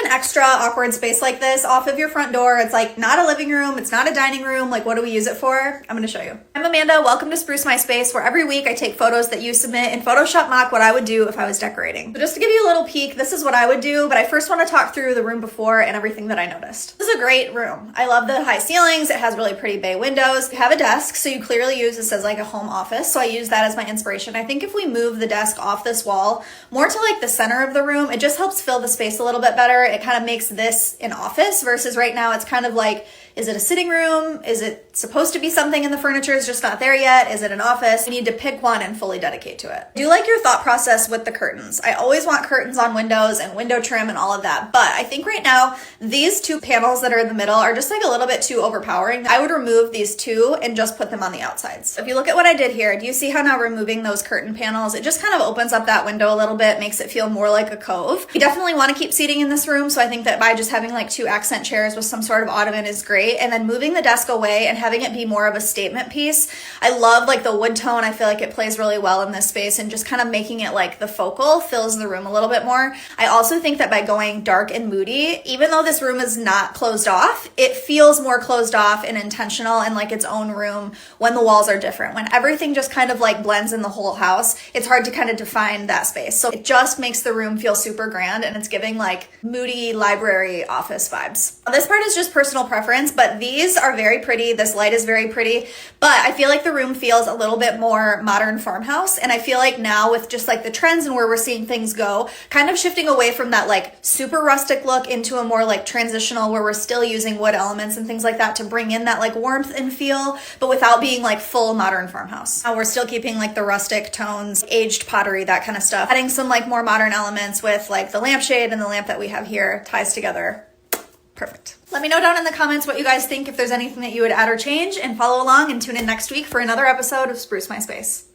an extra awkward space like this off of your front door, it's like not a living room, it's not a dining room, like what do we use it for? I'm gonna show you. I'm Amanda, welcome to Spruce My Space, where every week I take photos that you submit and Photoshop mock what I would do if I was decorating. So just to give you a little peek, this is what I would do, but I first want to talk through the room before and everything that I noticed. This is a great room. I love the high ceilings, it has really pretty bay windows. You have a desk, so you clearly use this as like a home office, so I use that as my inspiration. I think if we move the desk off this wall, more to like the center of the room, it just helps fill the space a little bit better. It kind of makes this an office versus right now it's kind of like, is it a sitting room? Is it supposed to be something and the furniture is just not there yet? Is it an office? You need to pick one and fully dedicate to it. I do like your thought process with the curtains. I always want curtains on windows and window trim and all of that, but I think right now these two panels that are in the middle are just like a little bit too overpowering. I would remove these two and just put them on the outsides. If you look at what I did here, do you see how now removing those curtain panels, it just kind of opens up that window a little bit, makes it feel more like a cove. You definitely want to keep seating in this room, so I think that by just having like two accent chairs with some sort of ottoman is great. And then moving the desk away and having it be more of a statement piece. I love like the wood tone. I feel like it plays really well in this space, and just kind of making it like the focal fills the room a little bit more. I also think that by going dark and moody, even though this room is not closed off, it feels more closed off and intentional and like its own room when the walls are different. When everything just kind of like blends in the whole house, it's hard to kind of define that space. So it just makes the room feel super grand, and it's giving like moody library office vibes. This part is just personal preference, but these are very pretty. This light is very pretty, but I feel like the room feels a little bit more modern farmhouse. And I feel like now with just like the trends and where we're seeing things go, kind of shifting away from that like super rustic look into a more like transitional where we're still using wood elements and things like that to bring in that like warmth and feel, but without being like full modern farmhouse. Now we're still keeping like the rustic tones, aged pottery, that kind of stuff. Adding some like more modern elements with like the lampshade and the lamp that we have here ties together. Perfect. Let me know down in the comments what you guys think, if there's anything that you would add or change, and follow along and tune in next week for another episode of Spruce My Space.